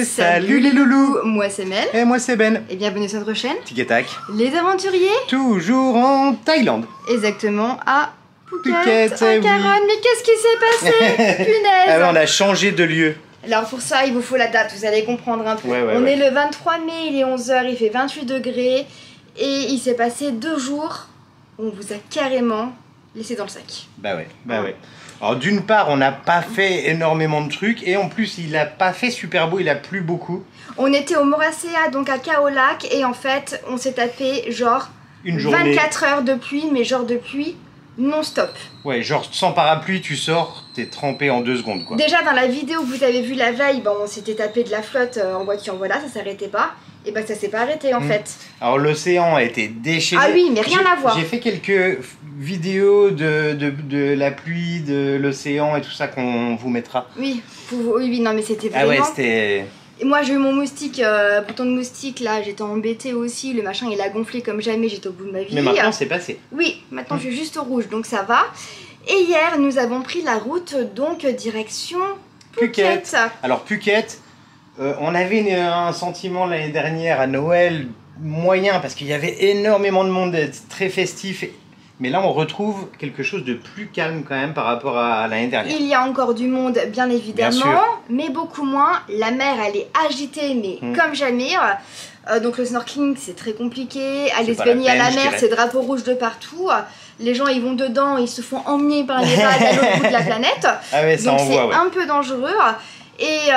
Salut les loulous. Moi c'est Mel. Et moi c'est Ben. Et bienvenue sur notre chaîne Tic et tac. Les aventuriers. Toujours en Thaïlande. Exactement, à Phuket. Phuket, à oui. Caron. Mais qu'est-ce qui s'est passé? Punaise. Ah ouais, on a changé de lieu. Alors pour ça, il vous faut la date, vous allez comprendre un peu. On est le 23 mai, il est 11 h, il fait 28 degrés. Et il s'est passé 2 jours où on vous a carrément laissé dans le sac. Bah ouais. Alors d'une part, on n'a pas fait énormément de trucs. Et en plus, il a pas fait super beau, il a plu beaucoup. On était au Moracea, donc à Khao Lak. Et en fait, on s'est tapé genre une journée. 24 heures de pluie, mais genre de pluie non-stop. Ouais, genre sans parapluie, tu sors, t'es trempé en 2 secondes quoi. Déjà dans la vidéo que vous avez vue la veille, bon, on s'était tapé de la flotte en voiture, voilà, ça s'arrêtait pas. Et bah ça s'est pas arrêté en fait. Alors l'océan a été déchaîné. Ah oui, mais rien à voir. J'ai fait quelques vidéos de la pluie, de l'océan et tout ça qu'on vous mettra. Oui, non mais c'était vraiment... Ah ouais, c'était... Et moi j'ai eu mon moustique, bouton de moustique là, j'étais embêtée aussi, le machin il a gonflé comme jamais, j'étais au bout de ma vie. Mais maintenant c'est passé. Oui, maintenant je suis juste au rouge, donc ça va. Et hier nous avons pris la route, donc direction Phuket. Alors Phuket, on avait un sentiment l'année dernière à Noël moyen, parce qu'il y avait énormément de monde, très festif. Mais là, on retrouve quelque chose de plus calme quand même par rapport à l'année dernière. Il y a encore du monde, bien évidemment, bien mais beaucoup moins. La mer, elle est agitée, mais comme jamais. Donc le snorkeling, c'est très compliqué. Aller se baigner à la mer, c'est drapeau rouge de partout. Les gens, ils vont dedans, ils se font emmener par les vagues à l'autre bout de la planète. Ah ouais, ça donc envoie, c'est un peu dangereux. Et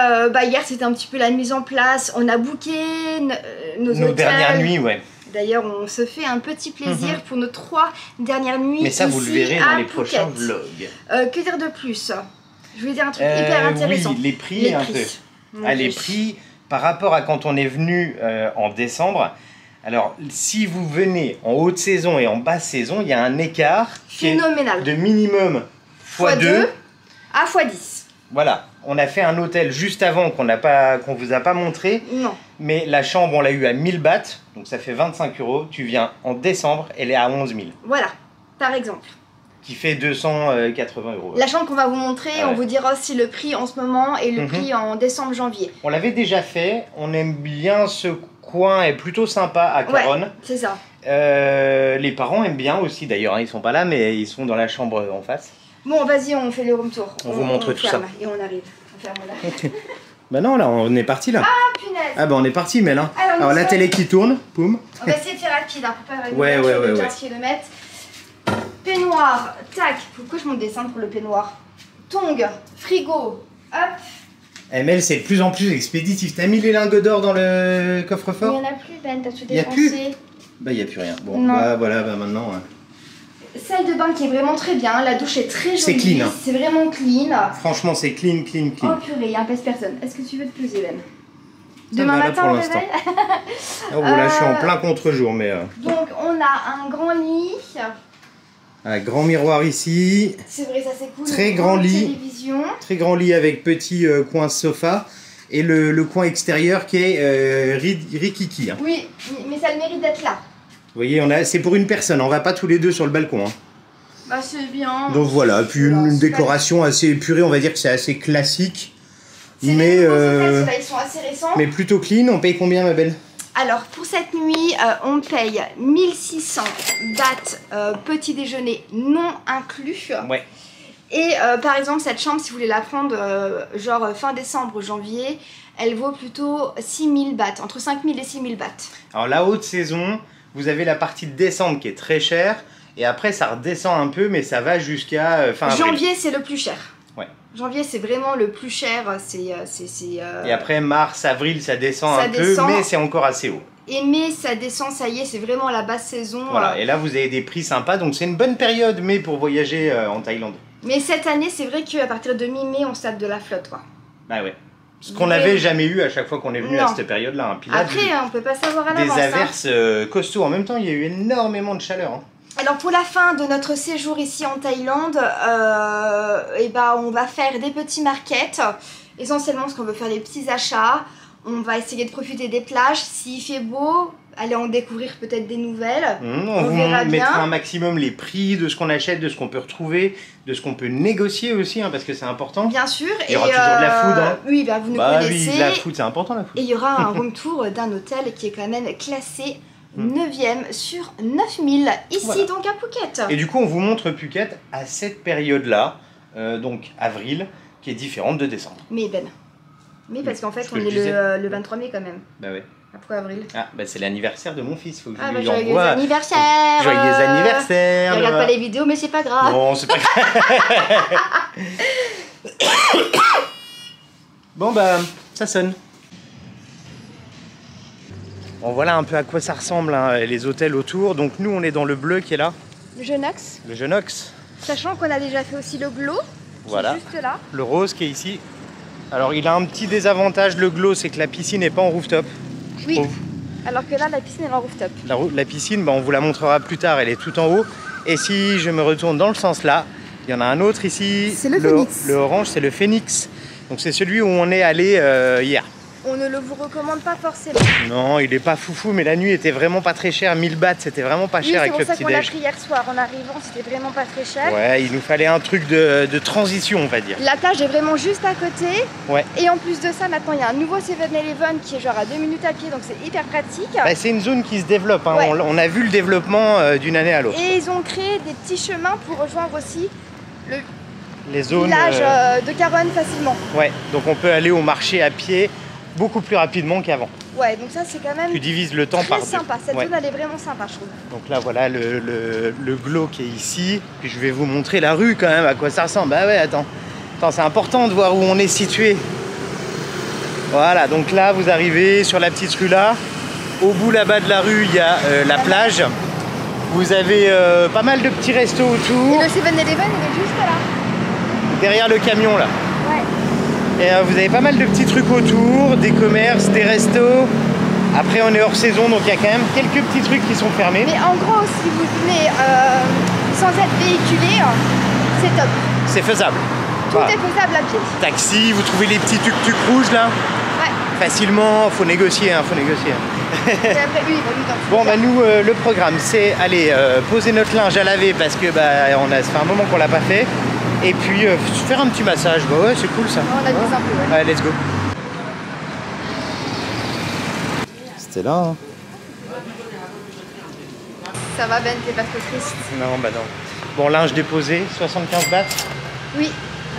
hier, c'était un petit peu la mise en place. On a booké nos hôtels. Dernières nuits, ouais. D'ailleurs, on se fait un petit plaisir pour nos 3 dernières nuits. Mais ça, ici, vous le verrez dans les Phuket. prochains vlogs. Que dire de plus? Je voulais dire un truc hyper intéressant. Oui, les prix. Les prix, par rapport à quand on est venu en décembre. Alors, si vous venez en haute saison et en basse saison, il y a un écart phénoménal de minimum x2 à x10. Voilà, on a fait un hôtel juste avant qu'on vous a pas montré. Non. Mais la chambre, on l'a eu à 1000 bahts, donc ça fait 25 €. Tu viens en décembre, elle est à 11 000. Voilà, par exemple. Qui fait 280 €. La chambre qu'on va vous montrer, on vous dira aussi le prix en ce moment et le prix en décembre-janvier. On l'avait déjà fait, on aime bien ce coin, est plutôt sympa à Caron. Ouais, c'est ça. Les parents aiment bien aussi d'ailleurs, hein, ils sont pas là, mais ils sont dans la chambre en face. Bon, vas-y, on fait le room tour. On vous montre tout ça. Et on arrive. On ferme là. Bah non, là, on est parti là. Ah, punaise. Ah bah on est parti, mais là. Alors la télé qui tourne, poum. On va essayer de faire rapide, hein, pour pas ouais. 15 km. Peignoir, tac. Pourquoi je monte des seins pour le peignoir? Tong, frigo, hop. ML, c'est de plus en plus expéditif. T'as mis les lingots d'or dans le coffre-fort? Il n'y en a plus, Ben, t'as tout dépensé. Y a plus? Bah, y a plus rien. Bon, bah voilà, bah maintenant. Salle de bain qui est vraiment très bien, la douche est très jolie. C'est clean. Hein. C'est vraiment clean. Franchement, c'est clean. Oh purée, il y a un pèse-personne. Est-ce que tu veux te peser, Ben? Ça Demain va, matin, pour au l'instant. réveil. Oh, là, je suis en plein contre-jour, mais. Donc, on a un grand lit. Un grand miroir ici. C'est vrai, ça c'est cool. Très grand lit. Télévision. Très grand lit avec petit coin sofa. Et le coin extérieur qui est rikiki. Hein. Oui, mais ça a le mérite d'être là. Vous voyez, c'est pour une personne, on va pas tous les deux sur le balcon. Hein. Bah c'est bien. Donc voilà, puis une décoration assez épurée, on va dire que c'est assez classique. Mais ils sont assez récents. Mais plutôt clean. On paye combien, ma belle? Alors pour cette nuit, on paye 1600 bahts petit déjeuner non inclus. Ouais. Et par exemple cette chambre, si vous voulez la prendre genre fin décembre, janvier, elle vaut plutôt 6000 bahts, entre 5000 et 6000 bahts. Alors la haute saison, vous avez la partie de décembre qui est très chère. Et après ça redescend un peu, mais ça va jusqu'à fin avril. Janvier c'est le plus cher. Ouais. Janvier c'est vraiment le plus cher. Et après mars, avril ça descend peu, mais c'est encore assez haut. Et mai ça descend, ça y est, c'est vraiment la basse saison. Voilà, et là vous avez des prix sympas, donc c'est une bonne période mai pour voyager en Thaïlande. Mais cette année c'est vrai qu'à partir de mi-mai on se tape de la flotte quoi. Bah ouais. Ce qu'on n'avait jamais eu à chaque fois qu'on est venu à cette période-là. Hein. Après, on peut pas savoir à l'avance. Des averses costauds. En même temps, il y a eu énormément de chaleur. Hein. Alors pour la fin de notre séjour ici en Thaïlande, on va faire des petits markets. Essentiellement parce qu'on veut faire des petits achats. On va essayer de profiter des plages. S'il fait beau, aller en découvrir peut-être des nouvelles. On vous mettra un maximum les prix de ce qu'on achète, de ce qu'on peut retrouver, de ce qu'on peut négocier aussi, parce que c'est important. Bien sûr. Il y aura toujours de la food. Oui, vous nous connaissez. Oui, la food, c'est important la food. Et il y aura un room tour d'un hôtel qui est quand même classé 9e sur 9000, ici donc à Phuket. Et du coup, on vous montre Phuket à cette période-là, donc avril, qui est différente de décembre. Mais parce qu'en fait, on est le 23 mai quand même. Bah ouais. Pourquoi avril? C'est l'anniversaire de mon fils, faut que je lui joyeux envoie. Anniversaire. Joyeux anniversaire. Je regarde pas les vidéos, mais c'est pas grave. Non, c'est pas grave. Bon ça sonne. Bon, voilà un peu à quoi ça ressemble, les hôtels autour. Donc nous, on est dans le bleu qui est là. Le Genox. Le Genox. Sachant qu'on a déjà fait aussi le Glow, voilà. Qui est juste là. Le rose qui est ici. Alors il a un petit désavantage, le Glow, c'est que la piscine n'est pas en rooftop. Oui, alors que là, la piscine est en rooftop. La piscine, on vous la montrera plus tard, elle est tout en haut. Et si je me retourne dans le sens là, il y en a un autre ici. C'est le Phoenix. Le orange, c'est le Phoenix. Donc c'est celui où on est allé hier. On ne le vous recommande pas forcément. Non, il est pas foufou, mais la nuit était vraiment pas très chère. 1000 bahts, c'était vraiment pas cher avec le petit-déj. C'est pour ça qu'on l'a pris hier soir. En arrivant, c'était vraiment pas très cher. Ouais, il nous fallait un truc de transition, on va dire. La plage est vraiment juste à côté. Ouais. Et en plus de ça, maintenant, il y a un nouveau 7-Eleven qui est genre à 2 minutes à pied, donc c'est hyper pratique. C'est une zone qui se développe. Ouais. On a vu le développement d'une année à l'autre. Et ils ont créé des petits chemins pour rejoindre aussi les zones village de Caron facilement. Ouais, donc on peut aller au marché à pied beaucoup plus rapidement qu'avant. Ouais, donc ça c'est quand même. Tu divises le temps par deux. C'est sympa, cette zone elle est vraiment sympa, je trouve. Donc là voilà le Glow qui est ici. Puis je vais vous montrer la rue quand même, à quoi ça ressemble. Bah ouais, attends, c'est important de voir où on est situé. Voilà, donc là vous arrivez sur la petite rue là. Au bout là-bas de la rue, il y a la plage. Vous avez pas mal de petits restos autour. Et le 7-Eleven il est juste là. Derrière le camion là. Ouais. Et vous avez pas mal de petits trucs autour, des commerces, des restos. Après on est hors saison, donc il y a quand même quelques petits trucs qui sont fermés. Mais en gros, si vous venez sans être véhiculé, c'est top. C'est faisable. Tout est faisable à pied. Taxi, vous trouvez les petits tuk-tuk rouges là? Ouais. Facilement, faut négocier, faut négocier. Et après, lui, il va nous bon, nous, le programme, c'est aller poser notre linge à laver parce que ça fait un moment qu'on l'a pas fait. Et puis faire un petit massage, ouais, c'est cool ça. On a dit un peu, ouais. Allez, let's go. C'était là, hein. Ça va Ben, t'es pas trop triste? Non, non. Bon, linge déposé, 75 bahts. Oui,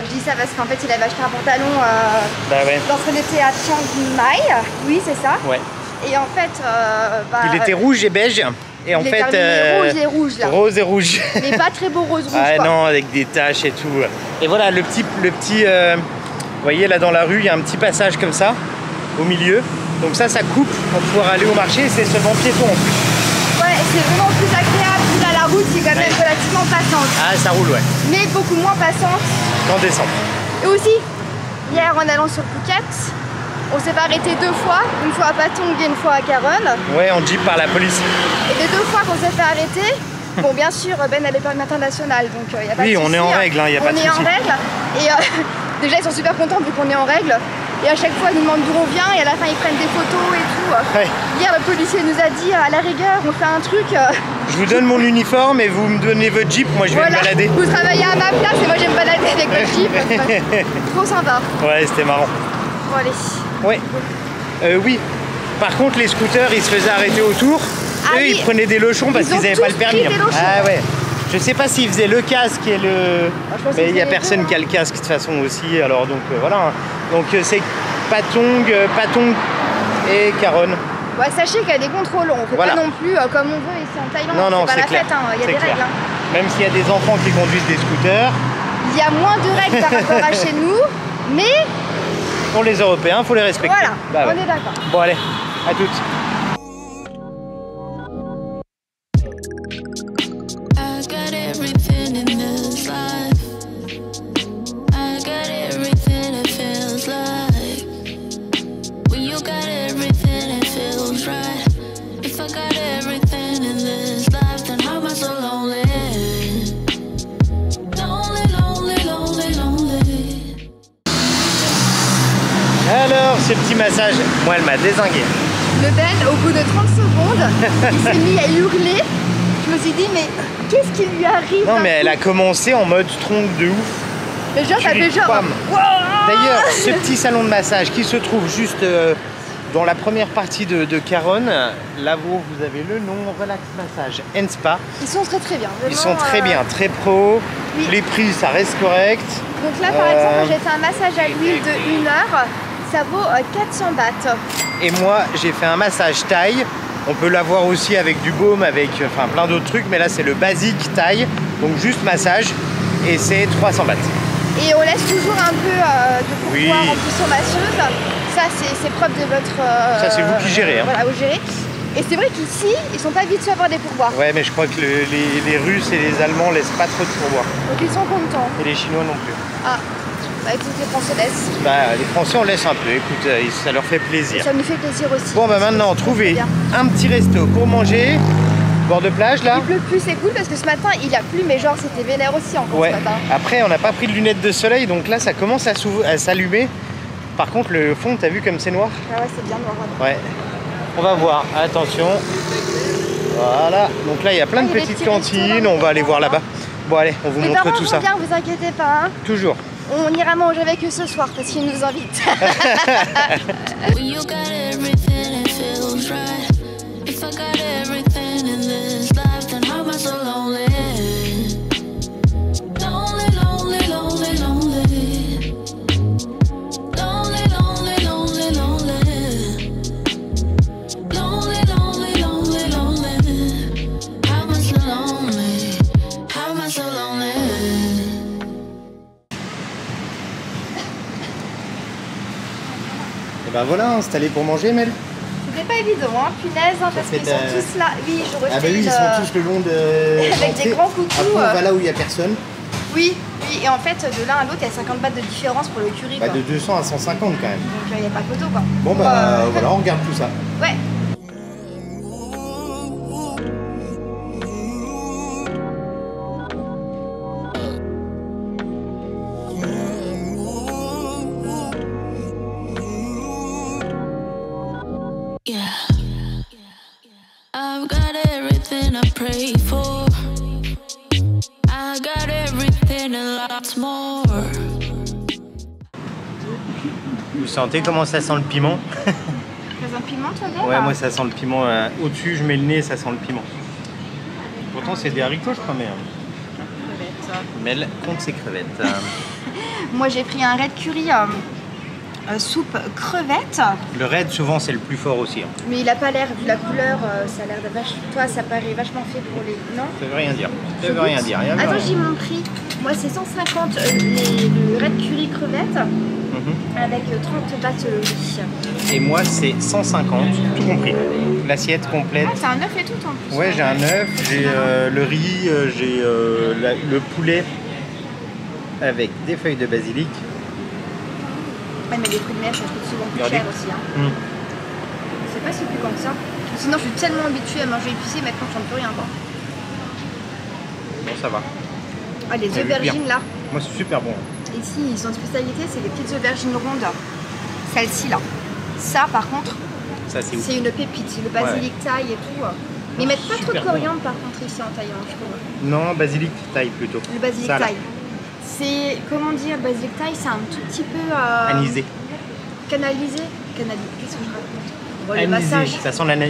je dis ça parce qu'en fait, il avait acheté un pantalon lorsqu'on était à Chiang Mai. Oui, c'est ça. Ouais. Et en fait, il était rouge et beige. Et en fait, rose et rouge là. Rose et rouge. Mais pas très beau rose rouge. Ah quoi. non, avec des taches et tout. Et voilà, le petit vous voyez là dans la rue, il y a un petit passage comme ça, au milieu. Donc ça coupe pour pouvoir aller au marché. C'est seulement piéton en plus. Ouais, c'est vraiment plus agréable. Là, la route, c'est quand même relativement passante. Ah, ça roule, ouais. Mais beaucoup moins passante qu'en décembre. Et aussi, hier en allant sur Phuket, on s'est pas arrêté 2 fois, une fois à Patong et une fois à Caron. Ouais, en jeep par la police. Et les 2 fois qu'on s'est fait arrêter, bon bien sûr Ben a les permis international, donc il n'y a pas de souci. Oui, on est en règle, il n'y a pas de souci. On est en règle, et déjà ils sont super contents vu qu'on est en règle. Et à chaque fois ils nous demandent d'où on vient, et à la fin ils prennent des photos et tout. Ouais. Hier le policier nous a dit, à la rigueur, on fait un truc... Je vous donne mon uniforme et vous me donnez votre jeep, moi je vais me balader. Vous travaillez à ma place et moi je vais me balader avec votre jeep. Trop sympa. Ouais, c'était marrant. Bon allez. Ouais. Oui. Par contre, les scooters, ils se faisaient arrêter autour. Eux, ils prenaient des lochons parce qu'ils n'avaient pas le permis. Ah ouais. Je sais pas s'ils faisaient le casque et le... Mais il n'y a personne qui a le casque de toute façon aussi. Alors donc voilà. Donc c'est Patong et Caron. Ouais, sachez qu'il y a des contrôles. On fait pas non plus comme on veut ici en Thaïlande. Non, c'est pas la fête. Il y a des règles. Même s'il y a des enfants qui conduisent des scooters. Il y a moins de règles par rapport à chez nous, mais... Pour les Européens, il faut les respecter. Voilà, on est d'accord. Bon allez, à toutes. Alors, ce petit massage, moi elle m'a dézingué. Le Ben, au bout de 30 secondes, il s'est mis à hurler. Je me suis dit, mais qu'est-ce qui lui arrive? Non, mais elle a commencé en mode tronc de ouf. Mais genre, ça fait genre... D'ailleurs, ce petit salon de massage qui se trouve juste dans la première partie de Caronne, là-haut, vous avez le nom Relax Massage and Spa. Ils sont très très bien. Vraiment, ils sont très bien, très pro. Oui. Les prix, ça reste correct. Donc là, par exemple, j'ai fait un massage à l'huile de 1 heure. Ça vaut 400 bahts. Et moi, j'ai fait un massage thaï. On peut l'avoir aussi avec du baume, avec enfin, plein d'autres trucs. Mais là, c'est le basique thaï. Donc juste massage. Et c'est 300 bahts. Et on laisse toujours un peu de pourboire en plus aux masseuses. Ça, c'est propre de votre... ça, c'est vous qui gérez. Hein. Voilà, vous gérez. Et c'est vrai qu'ici, ils sont pas vite à avoir des pourboires. Ouais, mais je crois que les Russes et les Allemands laissent pas trop de pourboires. Donc ils sont contents. Et les Chinois non plus. Ah, bah écoute, les Français laissent. Bah, les Français, on laisse un peu. Écoute, ça leur fait plaisir. Ça nous fait plaisir aussi. Bon, bah maintenant, trouver un petit resto pour manger. Bord de plage là. Il pleut plus, c'est cool parce que ce matin il a plu, mais genre c'était vénère aussi encore ce matin. Après on n'a pas pris de lunettes de soleil, donc là ça commence à s'allumer. Par contre le fond, t'as vu comme c'est noir? Ah ouais, c'est bien noir. Ouais. On va voir, attention. Voilà, donc là il y a plein de petites cantines, on va aller voir là-bas. Bon allez, on vous montre tout ça. Bien, vous inquiétez pas. Hein. Toujours. On ira manger avec eux ce soir parce qu'ils nous invitent. Et bah voilà, installé pour manger, Mel. C'était pas évident, hein, punaise, hein, parce qu'ils sont tous là. Oui, je refais. Ah bah oui, ils sont tous le long de... Avec des grands coucous. Après, on va là où il n'y a personne. Oui, oui, et en fait, de l'un à l'autre, il y a 50 bahts de différence pour le curry. Bah, de 200 à 150 quand même. Donc il n'y a pas photo, quoi. Bon bah voilà, on regarde tout ça. Ouais. I've got everything I pray for. I got everything and lots more. Vous sentez comment ça sent le piment? Ça sent le piment, toi, Dave? Ouais, moi ça sent le piment. Au-dessus, je mets le nez, ça sent le piment. Pourtant, c'est des haricots, je crois, mais... Mel compte ses crevettes. Moi, j'ai pris un red curry soupe crevettes. Le red, souvent, c'est le plus fort aussi. Hein. Mais il a pas l'air, vu la couleur, ça a l'air de vachement... Toi, ça paraît vachement fait pour les... Non? Ça veut rien dire. Ça veut rien dire. Attends, j'ai mon prix. Moi, c'est 150 le red curry crevettes. Avec 30 bahts le riz. Et moi, c'est 150, tout compris. L'assiette complète. Ah, t'as un œuf et tout en plus. Ouais, j'ai un œuf, j'ai le riz, j'ai le poulet avec des feuilles de basilic. Ouais, mais les fruits de mer, ça coûte souvent plus cher aussi. Hein. C'est pas si piquant que ça. Sinon, je suis tellement habituée à manger épicé, maintenant, je ne peux rien. Quoi. Bon, ça va. Ah, les aubergines là. Moi, c'est super bon. Ici, ils ont une spécialité, c'est les petites aubergines rondes. Celle-ci là. Ça, par contre, c'est une pépite. Le basilic thaï et tout. Mais ils mettent pas trop de coriandre par contre ici en Thaïlande, je trouve. Non, basilic thaï plutôt. Le basilic thaï. C'est, comment dire, le basilic thaï, c'est un tout petit peu... anisé. Canalisé. Qu'est-ce que je raconte? Bon, anisé, le massage. ça sent l'anis.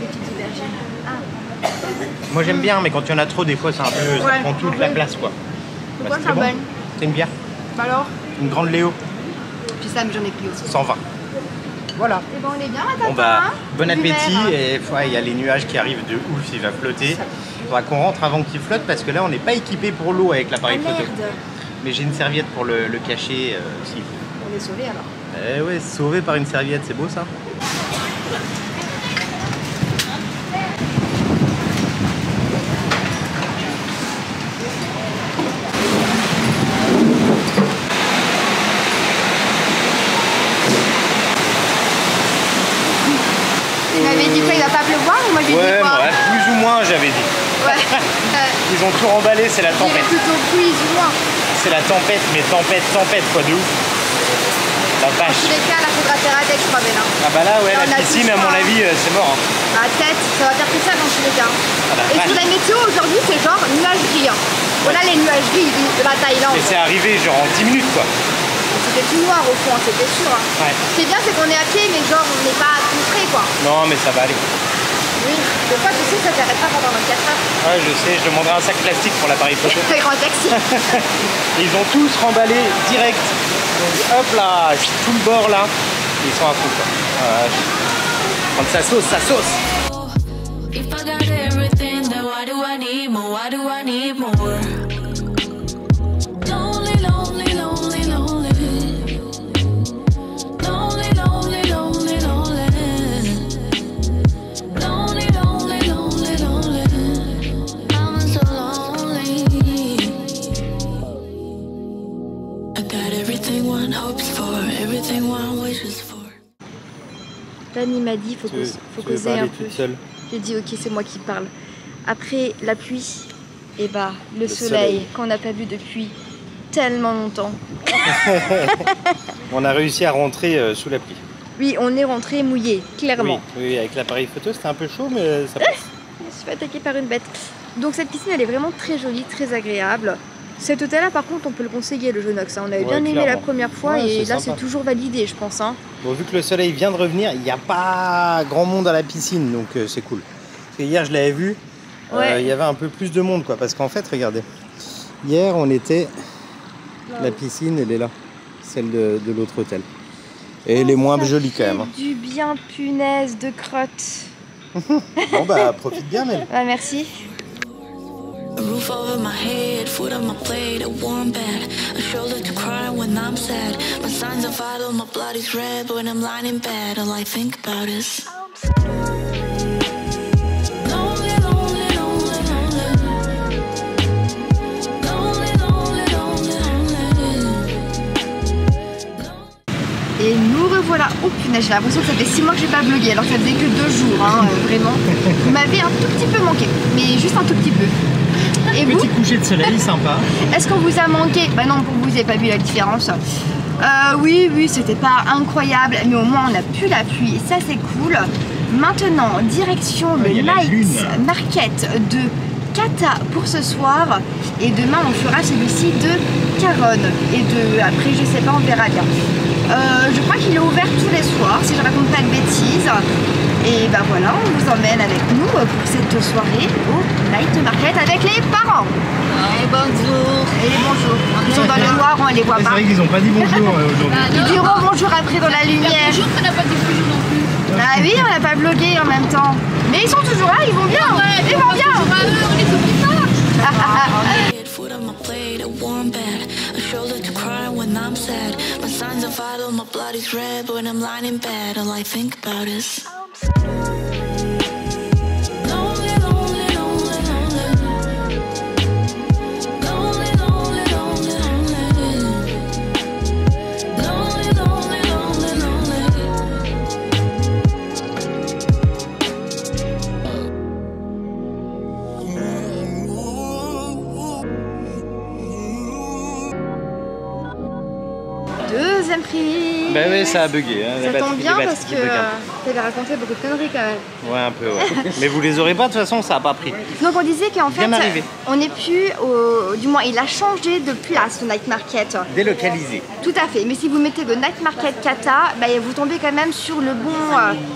Les petites aubergines. Ah. Moi j'aime bien, mais quand il y en a trop, des fois, c'est un peu, ça prend toute la place, quoi. Pourquoi ça bonne? C'est une bière. Bah alors? Une grande Léo. Puis ça, mais j'en ai pris aussi. 120. Voilà. Et bon, on est bien, attends. Bon bah, bon appétit. Et il y a les nuages qui arrivent de ouf, il va flotter. Il faudra qu'on rentre avant qu'il flotte parce que là, on n'est pas équipé pour l'eau avec l'appareil photo. Mais j'ai une serviette pour le cacher s'il faut. On est sauvés alors. Eh ouais, sauvé par une serviette, c'est beau ça. Tu m'avais dit quoi, il va pas pleuvoir ou moi j'ai dit quoi? Ouais, plus ou moins j'avais dit. Ouais. Ils ont tout remballé, c'est la tempête. Plutôt plus ou moins. C'est la tempête, mais tempête quoi de ouf. La vache. Dans tous les cas, là, faudra c'est raté, je crois, Ben. Ah bah là, ouais, la piscine, à mon avis, c'est mort. Hein. Bah, peut-être, ça va faire que ça dans tous les cas. Ah bah, et sur la météo, aujourd'hui, c'est genre nuage gris. Hein. Voilà les nuages gris de la Thaïlande. Et c'est arrivé genre en 10 minutes, quoi. C'était tout noir au fond, c'était sûr. Hein. Ouais. Ce qui est bien, c'est qu'on est à pied, mais genre, on n'est pas tout près, quoi. Non, mais ça va aller. Oui, des fois, tu sais, ça t'arrête pas pendant 24 heures. Ouais, je sais, je demanderai un sac plastique pour l'appareil photo. C'est grand taxi. Ils ont tous remballé direct. Donc, hop là, tout le bord là. Ils sont à fond, quoi. Prendre sa sauce, sa sauce. If I got everything, then why do I need more? Why do I need more? Lonely, lonely, lonely, lonely. Lonely, lonely, lonely, lonely. Lonely, lonely, lonely, lonely. I'm so lonely. I got everything one hopes for, everything one wishes for. Dani m'a dit, faut causer un peu. J'ai dit ok, c'est moi qui parle. Après la pluie, et bah le soleil qu'on n'a pas vu depuis tellement longtemps. On a réussi à rentrer sous la pluie. Oui, on est rentré mouillé, clairement. Oui, avec l'appareil photo, c'était un peu chaud, mais ça passe. Je me suis fait attaquer par une bête. Donc cette piscine, elle est vraiment très jolie, très agréable. Cet hôtel-là, par contre, on peut le conseiller, le Geonox. Hein. On avait bien aimé la première fois et là, c'est toujours validé, je pense. Hein. Bon, vu que le soleil vient de revenir, il n'y a pas grand monde à la piscine, donc c'est cool. Parce que hier, je l'avais vu, il y avait un peu plus de monde, quoi. Parce qu'en fait, regardez, hier, on était... La piscine, elle est là, celle de l'autre hôtel. Et elle est moins jolie, quand même. Hein. Du bien, punaise de crotte. Bon, bah, profite bien, Mel. Ah, merci. A roof over my head, food on my plate, a warm bed, a shoulder to cry when I'm sad. My signs are vital, my blood is red, but when I'm lying in bed, all I think about is lonely, lonely, lonely, lonely. Lonely, lonely, lonely, lonely. Et nous revoilà. Oh punaise, j'ai l'impression que ça fait 6 mois que j'ai pas vlogué, alors ça faisait que 2 jours, hein, vraiment. Vous m'avez un tout petit peu manqué, mais juste un tout petit peu. Et vous ? Petit coucher de soleil, sympa. Est-ce qu'on vous a manqué ? Bah non, pour vous, vous n'avez pas vu la différence. Oui, c'était pas incroyable, mais au moins on a pu la pluie, et ça c'est cool. Maintenant, direction le Night Market de Kata pour ce soir. Et demain, on fera celui-ci de Caronne. Et après, je sais pas, on verra bien. Je crois qu'il est ouvert tous les soirs, si je raconte pas de bêtises. Et bah voilà, on vous emmène avec nous pour cette soirée au Night Market avec les parents. Et bonjour. Et bonjour. Ils sont dans le noir, on les voit pas. C'est vrai qu'ils n'ont pas dit bonjour aujourd'hui. Ils diront bonjour après dans la lumière. Bonjour, on n'a pas dit bonjour non plus. Ah oui, on n'a pas vlogué en même temps. Mais ils sont toujours là, ils vont bien. Ils vont bien. On est tout Food on my plate, a warm bed, a shoulder to cry when I'm sad. My signs are vital, my blood is red, but when I'm lying in bed, all I think about is lonely, lonely, lonely, lonely. Lonely, lonely, lonely, lonely. Lonely, lonely, lonely, lonely. Deuxième prix. Bah oui, ça a bugué. Hein, ça tombe bien parce que t'avais raconté beaucoup de conneries quand même. Ouais, un peu, ouais. Mais vous les aurez pas, de toute façon, ça n'a pas pris. Donc on disait qu'en fait, arrivé. on n'est plus au... Du moins, il a changé de place, le Night Market. Délocalisé. Tout à fait. Mais si vous mettez le Night Market Kata, bah, vous tombez quand même sur le bon...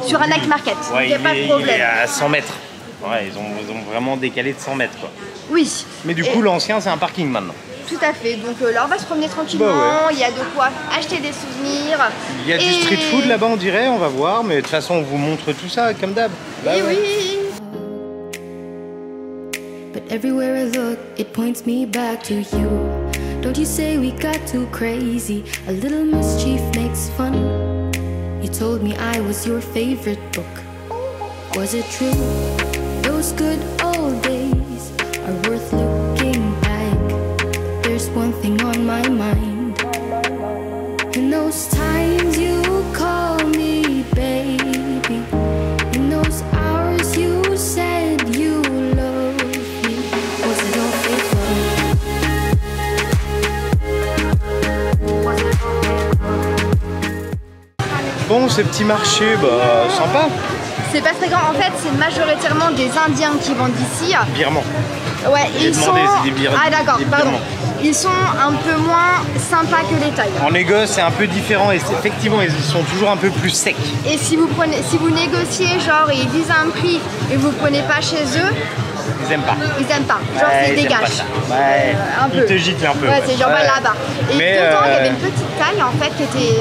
sur un Night Market. Ouais, il n'y a pas de problème. Il est à 100 mètres. Ouais, ils ont vraiment décalé de 100 mètres, quoi. Oui. Mais du coup, l'ancien, c'est un parking maintenant. Tout à fait, donc là on va se promener tranquillement, il y a de quoi acheter des souvenirs. Il y a du street food là-bas on dirait, on va voir, mais de toute façon on vous montre tout ça comme d'hab. Et oui. But everywhere I look, it points me back to you. Don't you say we got too crazy, a little mischief makes fun. You told me I was your favorite book. Was it true? Those good old days are worth looking back. There's one thing on my mind. In those times you call me baby, in those hours you said you loved me. Was it all fake love? Bon, ce petit marché, bah, sympa. C'est pas très grand. En fait, c'est majoritairement des Indiens qui vendent ici. Birman. Ouais, ils sont... Ah d'accord, pardon. Birmans. Ils sont un peu moins sympas que les Thaïs. En négoce, c'est un peu différent et effectivement, ils sont toujours un peu plus secs. Et si vous négociez, genre, ils disent un prix et vous prenez pas chez eux, ils aiment pas. Ils aiment pas. Genre, ouais, c'est dégage. Ouais, un peu. Ils te giclent un peu. Ouais, c'est genre là-bas. Et mais dedans, il y avait une petite taille en fait qui était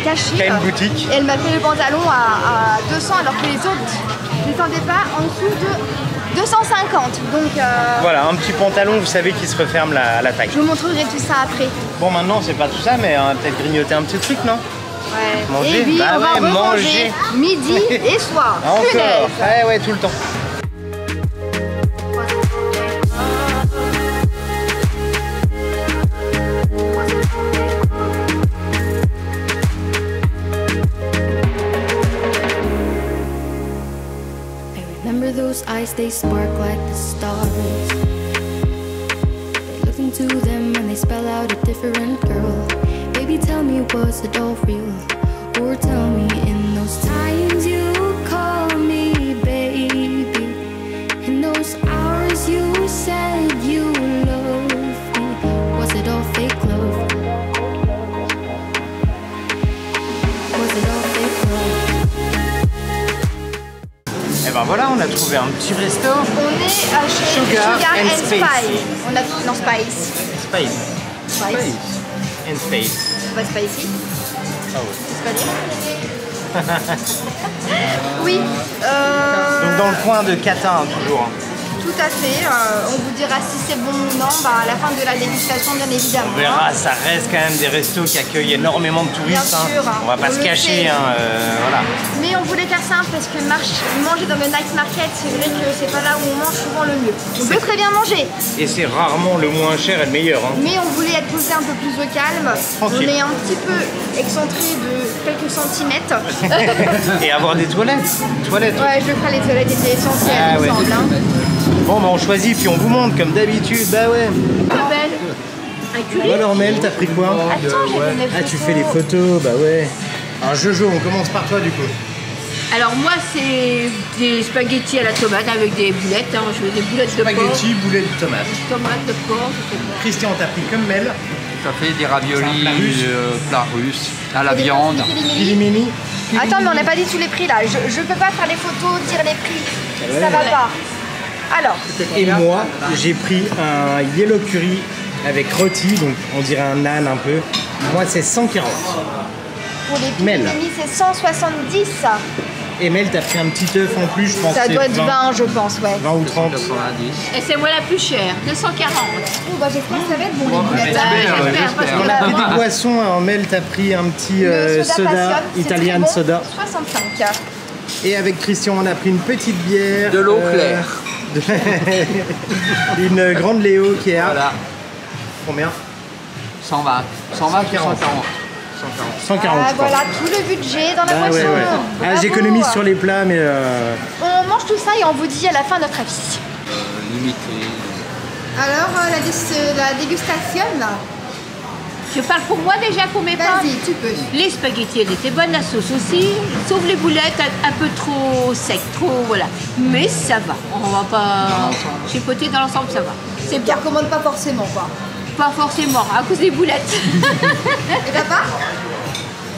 cachée. Qui a une boutique. Et elle m'a fait le pantalon à 200 alors que les autres ne descendaient pas en dessous de 250. Donc voilà, un petit pantalon, vous savez, qui se referme la taille. Je vous montrerai tout ça après. Bon, maintenant, c'est pas tout ça, mais on va peut-être grignoter un petit truc, non? Ouais. Manger. Et puis, bah on va ouais, manger midi et soir. Encore. Ouais, tout le temps. Remember those eyes, they spark like the stars. I look into them and they spell out a different girl. Baby, tell me, was it all real? Or tell me, in those times you call me baby, in those hours you said you loved me, was it all fake love? Was it all fake love? Et ben voilà, on a trouvé un petit resto. On est à Sugar and Spice. On a non Spice. Spice. Spice. And Space. Pas spicy. Ah ouais. C'est pas dire. Oui. Donc dans le coin de Catin, toujours. Tout à fait. On vous dira si c'est bon ou non à la fin de la dégustation, bien évidemment. On verra, ça reste quand même des restos qui accueillent énormément de touristes. Bien sûr, on va pas se cacher. Voilà. Mais on voulait faire simple parce que manger dans le night market, c'est vrai que c'est pas là où on mange souvent le mieux. On peut très bien manger. Et c'est rarement le moins cher et le meilleur. Mais on voulait être posé un peu plus au calme. Tranquille. On est un petit peu excentré de quelques centimètres. Et avoir des toilettes. Ouais, je ferai les toilettes, c'est essentiel, il me semble. Bon, bah on choisit puis on vous montre comme d'habitude. Bah ouais. Un curry. Alors Mel, t'as pris quoi? Attends, j'ai mes photos. Tu fais les photos, bah ouais. Alors Jojo, on commence par toi du coup. Alors moi c'est des spaghettis à la tomate avec des boulettes, hein. Je fais des boulettes de porc. Spaghetti, boulettes de tomates. Tomates de porc, je sais pas. Christian, t'as pris comme Mel. Ça fait des raviolis, plats russes, à la Et des viande. Filimini. Attends, mais on n'a pas dit tous les prix là. Je peux pas faire les photos, dire les prix. Ça va pas. Alors. Et moi, j'ai pris un yellow curry avec rôti, donc on dirait un naan un peu. Moi, c'est 140. Pour les Mel. Filimini, c'est 170. Et Mel, t'as pris un petit œuf en plus, je pense. Ça que doit c'est être 20, je pense, ouais. 20 ou 30. 90. Et c'est moi la plus chère, 240. Oh, bah j'espère que ça va être bon les boulettes. J'espère, parce que On a pris des boissons, alors Mel, t'as pris un petit Le soda, passion, c'est Italian très bon, soda. 65. Et avec Christian, on a pris une petite bière. De l'eau claire. Une grande Léo qui est à... Voilà, Combien? 120. 120 ou 140. 140. Ah, je crois. voilà, tout le budget dans la Ah, boisson. ouais, ouais. Ah, Bravo. j'économise sur les plats, mais... On mange tout ça et on vous dit à la fin notre avis. Limité. Alors, la dégustation, là. Je parle pour moi déjà pour mes pommes. Vas-y, tu peux. Les spaghettis, elles étaient bonnes, la sauce aussi, sauf les boulettes un peu trop sec, trop voilà. Mais ça va, on va pas chipoter dans l'ensemble, ça va. C'est Tu bien, recommandes pas forcément, quoi. pas forcément à cause des boulettes. Et papa?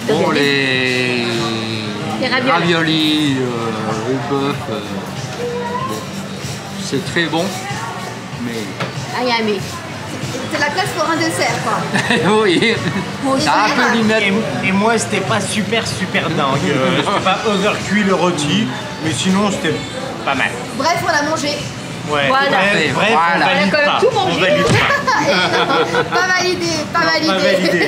Bon, les raviolis au bœuf, bon, c'est très bon, mais Ah, y a mais. C'est la place pour un dessert, quoi. oui, ça a un peu limite. Et moi, c'était pas super dingue. C'était pas overcuit le rôti, mais sinon, c'était pas mal. Bref, on a mangé. Ouais. Voilà. Bref, Voilà. on valide On a quand même pas. tout mangé. On valide pas. Et non, pas validé, pas validé.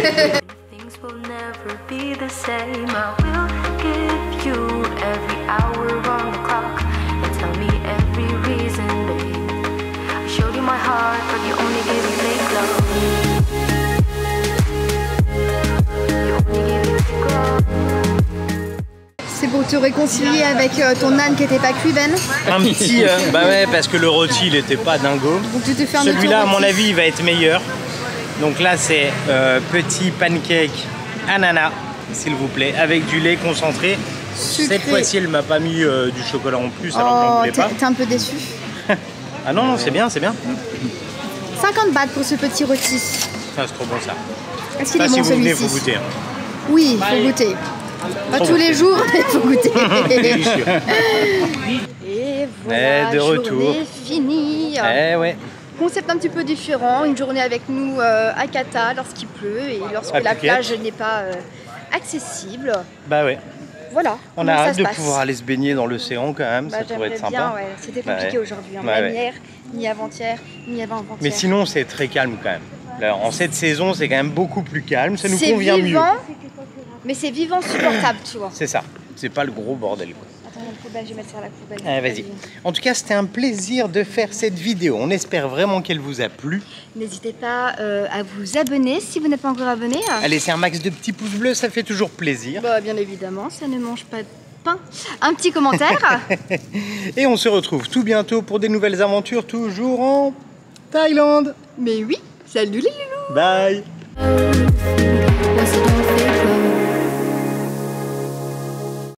Things will never be the same. I will give you every hour on the clock and tell me every reason, babe. I showed you my heart, but you only gave me fake love. You only gave me fake love. C'est pour te réconcilier avec ton âne qui était pas cuit, Ben. Un petit... bah ouais, parce que le rôti, il était pas dingo. Donc tu te fais un Celui-là, à mon rôti. avis, il va être meilleur. Donc là, c'est petit pancake ananas s'il vous plaît, avec du lait concentré. Sucré. Cette fois-ci, elle m'a pas mis du chocolat en plus, alors que j'en voulais pas. T'es un peu déçu. Ah non, non, c'est bien, c'est bien. 50 bahts pour ce petit rôti. Ah, c'est trop bon ça. Est-ce qu'il est Si bon vous venez, celui-ci? faut goûter. Hein. Oui, il faut goûter. Pas tous les jours, mais il faut goûter. Délicieux. Et voilà, de retour. journée finie. Eh ouais. Concept un petit peu différent, une journée avec nous à Kata lorsqu'il pleut et lorsque la plage n'est pas accessible. Bah ouais. Voilà. On a hâte de pouvoir aller se baigner dans l'océan quand même, ça pourrait être sympa. Bien, ouais. C'était compliqué aujourd'hui, hein. Même hier, ni avant-hier, ni avant-avant-hier. Mais sinon c'est très calme quand même. Là, en cette saison c'est quand même beaucoup plus calme, ça nous convient mieux. Mais c'est vivant, supportable, tu vois. C'est ça, c'est pas le gros bordel quoi. Attends, la poubelle, je vais mettre ça à la poubelle. Ah, vas-y. En tout cas, c'était un plaisir de faire cette vidéo. On espère vraiment qu'elle vous a plu. N'hésitez pas à vous abonner si vous n'êtes pas encore abonné. À laisser un max de petits pouces bleus, ça fait toujours plaisir. Bah, bien évidemment, ça ne mange pas de pain. Un petit commentaire. Et on se retrouve tout bientôt pour des nouvelles aventures, toujours en Thaïlande. Mais oui, salut les loulous. Bye. Was it